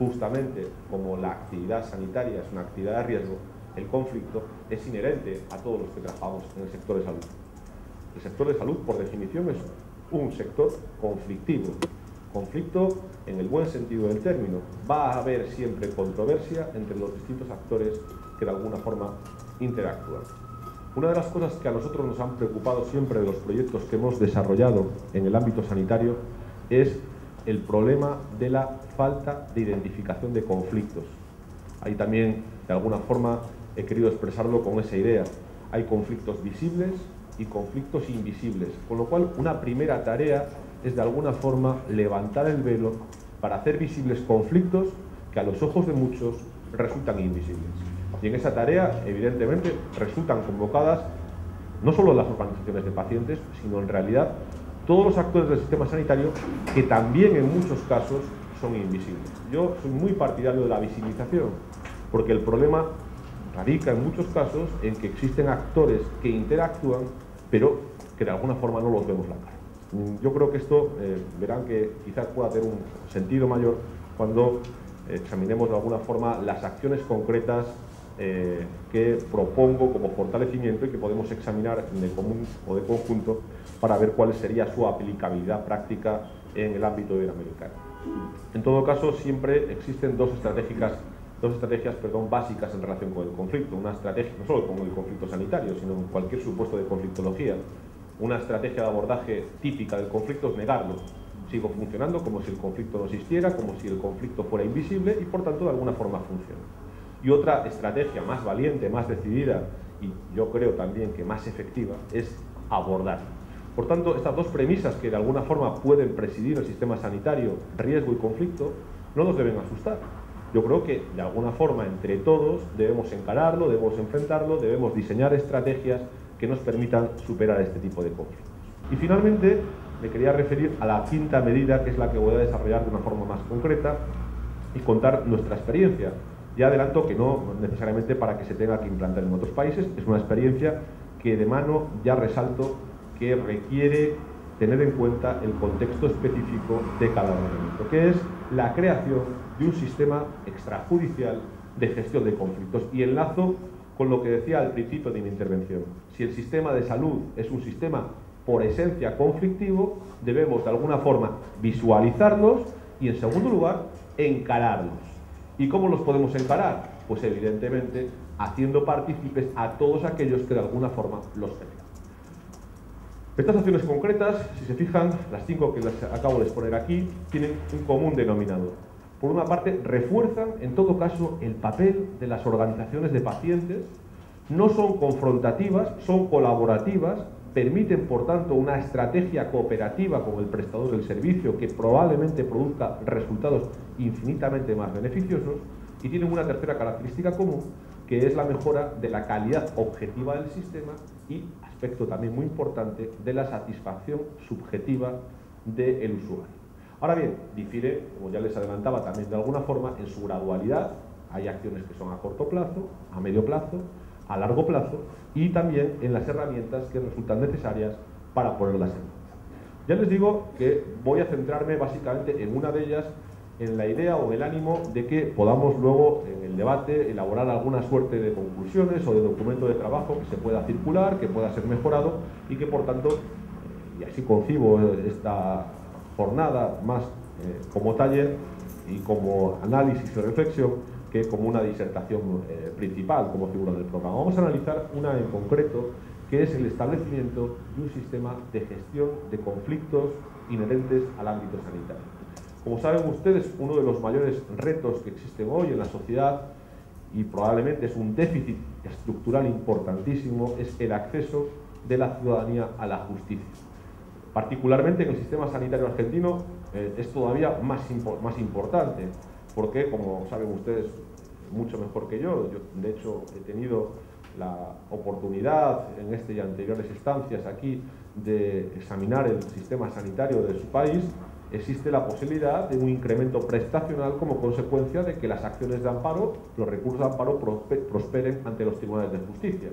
justamente como la actividad sanitaria es una actividad de riesgo, el conflicto es inherente a todos los que trabajamos en el sector de salud. El sector de salud, por definición, es un sector conflictivo. Conflicto en el buen sentido del término. Va a haber siempre controversia entre los distintos actores que de alguna forma interactúan. Una de las cosas que a nosotros nos han preocupado siempre de los proyectos que hemos desarrollado en el ámbito sanitario es el problema de la falta de identificación de conflictos. Ahí también, de alguna forma, he querido expresarlo con esa idea. Hay conflictos visibles y conflictos invisibles, con lo cual una primera tarea es de alguna forma levantar el velo para hacer visibles conflictos que a los ojos de muchos resultan invisibles. Y en esa tarea, evidentemente, resultan convocadas no solo las organizaciones de pacientes, sino en realidad todos los actores del sistema sanitario que también en muchos casos son invisibles. Yo soy muy partidario de la visibilización, porque el problema radica en muchos casos en que existen actores que interactúan, pero que de alguna forma no los vemos la cara. Yo creo que esto, verán que quizás pueda tener un sentido mayor cuando examinemos de alguna forma las acciones concretas que propongo como fortalecimiento y que podemos examinar de común o de conjunto para ver cuál sería su aplicabilidad práctica en el ámbito iberoamericano. En todo caso, siempre existen dos estrategias básicas en relación con el conflicto. Una estrategia, no solo con el conflicto sanitario, sino en cualquier supuesto de conflictología. Una estrategia de abordaje típica del conflicto es negarlo. Sigo funcionando como si el conflicto no existiera, como si el conflicto fuera invisible y por tanto de alguna forma funciona. Y otra estrategia más valiente, más decidida y yo creo también que más efectiva es abordar. Por tanto, estas dos premisas que de alguna forma pueden presidir el sistema sanitario, riesgo y conflicto, no nos deben asustar. Yo creo que de alguna forma entre todos debemos encararlo, debemos enfrentarlo, debemos diseñar estrategias que nos permitan superar este tipo de conflictos. Y finalmente me quería referir a la quinta medida, que es la que voy a desarrollar de una forma más concreta y contar nuestra experiencia. Ya adelanto que no necesariamente para que se tenga que implantar en otros países, es una experiencia que de mano ya resalto que requiere tener en cuenta el contexto específico de cada momento, que es la creación de un sistema extrajudicial de gestión de conflictos. Y enlazo con lo que decía al principio de mi intervención. Si el sistema de salud es un sistema por esencia conflictivo, debemos de alguna forma visualizarlos y, en segundo lugar, encararlos. ¿Y cómo los podemos encarar? Pues evidentemente haciendo partícipes a todos aquellos que de alguna forma los generan. Estas acciones concretas, si se fijan, las 5 que les acabo de exponer aquí, tienen un común denominador. Por una parte, refuerzan en todo caso el papel de las organizaciones de pacientes, no son confrontativas, son colaborativas, permiten por tanto una estrategia cooperativa con el prestador del servicio que probablemente produzca resultados infinitamente más beneficiosos y tienen una tercera característica común, que es la mejora de la calidad objetiva del sistema y, aspecto también muy importante, de la satisfacción subjetiva del usuario. Ahora bien, difiere, como ya les adelantaba, también de alguna forma en su gradualidad. Hay acciones que son a corto plazo, a medio plazo, a largo plazo y también en las herramientas que resultan necesarias para ponerlas en marcha. Ya les digo que voy a centrarme básicamente en una de ellas, en la idea o el ánimo de que podamos luego en el debate elaborar alguna suerte de conclusiones o de documento de trabajo que se pueda circular, que pueda ser mejorado y que por tanto, y así concibo esta jornada más como taller y como análisis y reflexión que como una disertación principal como figura del programa. Vamos a analizar una en concreto que es el establecimiento de un sistema de gestión de conflictos inherentes al ámbito sanitario. Como saben ustedes, uno de los mayores retos que existen hoy en la sociedad y probablemente es un déficit estructural importantísimo es el acceso de la ciudadanía a la justicia. Particularmente en el sistema sanitario argentino es todavía más importante porque, como saben ustedes mucho mejor que yo de hecho he tenido la oportunidad en este y anteriores estancias aquí de examinar el sistema sanitario de su país, existe la posibilidad de un incremento prestacional como consecuencia de que las acciones de amparo, los recursos de amparo prosperen ante los tribunales de justicia.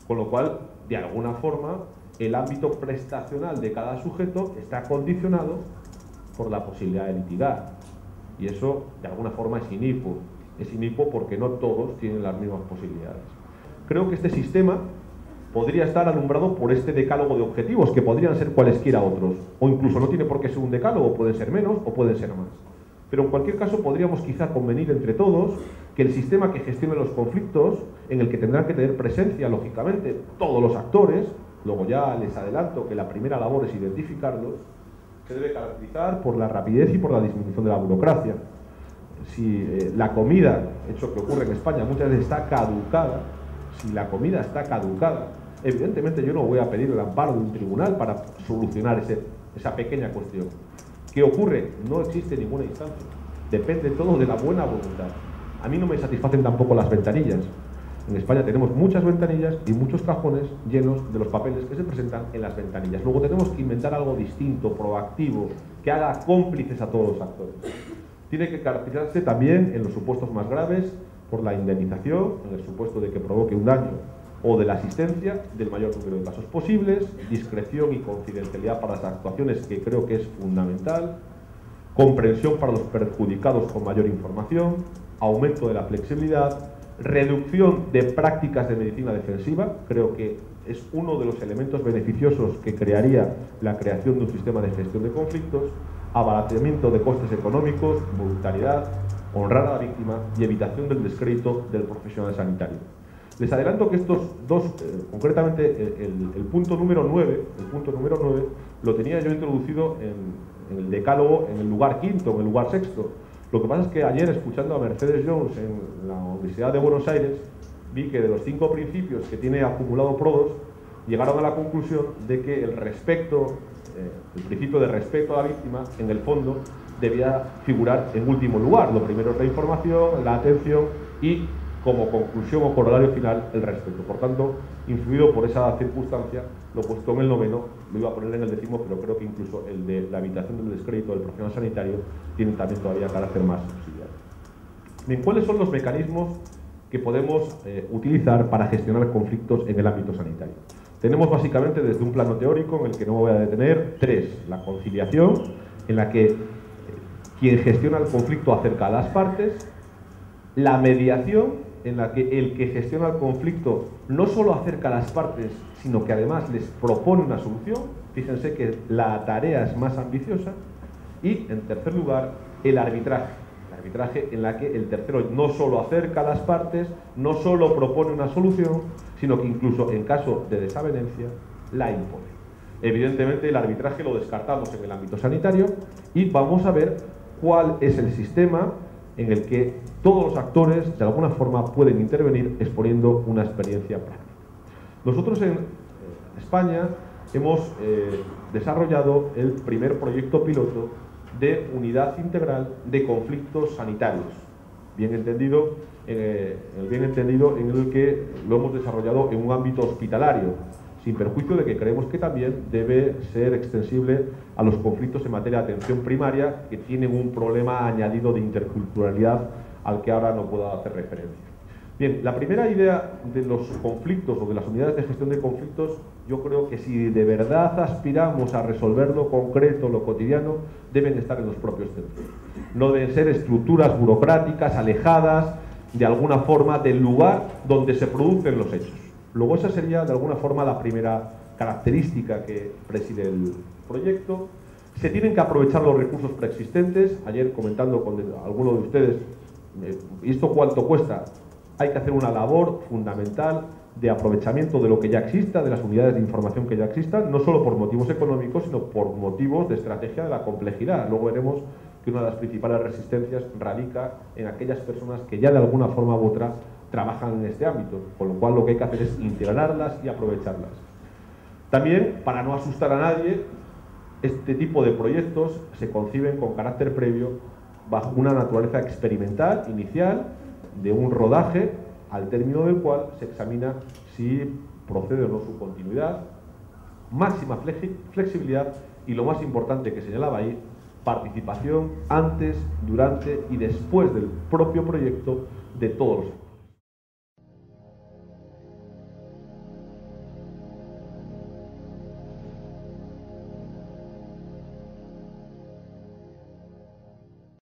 Con lo cual, de alguna forma, el ámbito prestacional de cada sujeto está condicionado por la posibilidad de litigar. Y eso, de alguna forma, es inicuo. Es inicuo porque no todos tienen las mismas posibilidades. Creo que este sistema podría estar alumbrado por este decálogo de objetivos, que podrían ser cualesquiera otros. O incluso no tiene por qué ser un decálogo, pueden ser menos o pueden ser más. Pero en cualquier caso podríamos quizá convenir entre todos que el sistema que gestione los conflictos, en el que tendrán que tener presencia, lógicamente, todos los actores, luego ya les adelanto que la primera labor es identificarlos, se debe caracterizar por la rapidez y por la disminución de la burocracia. Si la comida, hecho que ocurre en España, muchas veces está caducada, si la comida está caducada, evidentemente yo no voy a pedir el amparo de un tribunal para solucionar esa pequeña cuestión. ¿Qué ocurre? No existe ninguna instancia. Depende todo de la buena voluntad. A mí no me satisfacen tampoco las ventanillas. En España tenemos muchas ventanillas y muchos cajones llenos de los papeles que se presentan en las ventanillas. Luego tenemos que inventar algo distinto, proactivo, que haga cómplices a todos los actores. Tiene que caracterizarse también, en los supuestos más graves, por la indemnización, en el supuesto de que provoque un daño, o de la asistencia del mayor número de casos posibles, discreción y confidencialidad para las actuaciones, que creo que es fundamental, comprensión para los perjudicados con mayor información, aumento de la flexibilidad, reducción de prácticas de medicina defensiva, creo que es uno de los elementos beneficiosos que crearía la creación de un sistema de gestión de conflictos, abaratamiento de costes económicos, voluntariedad, honrar a la víctima y evitación del descrédito del profesional sanitario. Les adelanto que estos dos, concretamente el punto número 9, lo tenía yo introducido en el decálogo en el lugar quinto, en el lugar sexto. Lo que pasa es que ayer, escuchando a Mercedes Jones en la Universidad de Buenos Aires, vi que de los 5 principios que tiene acumulado Prodos, llegaron a la conclusión de que el principio de respeto a la víctima, en el fondo, debía figurar en último lugar. Lo primero es la información, la atención y, como conclusión o corolario final, el respeto. Por tanto, influido por esa circunstancia, lo he puesto en el 9º, lo iba a poner en el 10º, pero creo que incluso el de la evitación del descrédito del profesional sanitario tiene también todavía carácter más subsidiario. Bien, ¿cuáles son los mecanismos que podemos utilizar para gestionar conflictos en el ámbito sanitario? Tenemos básicamente, desde un plano teórico, en el que no me voy a detener, 3. La conciliación, en la que quien gestiona el conflicto acerca a las partes; la mediación, en la que el que gestiona el conflicto no solo acerca a las partes, sino que además les propone una solución. Fíjense que la tarea es más ambiciosa. Y, en tercer lugar, el arbitraje. El arbitraje en la que el tercero no solo acerca a las partes, no solo propone una solución, sino que incluso en caso de desavenencia la impone. Evidentemente el arbitraje lo descartamos en el ámbito sanitario y vamos a ver cuál es el sistema en el que todos los actores de alguna forma pueden intervenir exponiendo una experiencia práctica. Nosotros en España hemos desarrollado el primer proyecto piloto de unidad integral de conflictos sanitarios, bien entendido en el que lo hemos desarrollado en un ámbito hospitalario, sin perjuicio de que creemos que también debe ser extensible a los conflictos en materia de atención primaria, que tienen un problema añadido de interculturalidad al que ahora no puedo hacer referencia. Bien, la primera idea de los conflictos o de las unidades de gestión de conflictos, yo creo que si de verdad aspiramos a resolver lo concreto, lo cotidiano, deben estar en los propios centros. No deben ser estructuras burocráticas, alejadas, de alguna forma, del lugar donde se producen los hechos. Luego esa sería, de alguna forma, la primera característica que preside el proyecto. Se tienen que aprovechar los recursos preexistentes. Ayer, comentando con alguno de ustedes, ¿y esto cuánto cuesta? Hay que hacer una labor fundamental de aprovechamiento de lo que ya exista, de las unidades de información que ya existan, no solo por motivos económicos, sino por motivos de estrategia de la complejidad. Luego veremos que una de las principales resistencias radica en aquellas personas que ya de alguna forma u otra trabajan en este ámbito, con lo cual lo que hay que hacer es integrarlas y aprovecharlas. También, para no asustar a nadie, este tipo de proyectos se conciben con carácter previo bajo una naturaleza experimental, inicial, de un rodaje, al término del cual se examina si procede o no su continuidad, máxima flexibilidad y, lo más importante que señalaba ahí, participación antes, durante y después del propio proyecto de todos los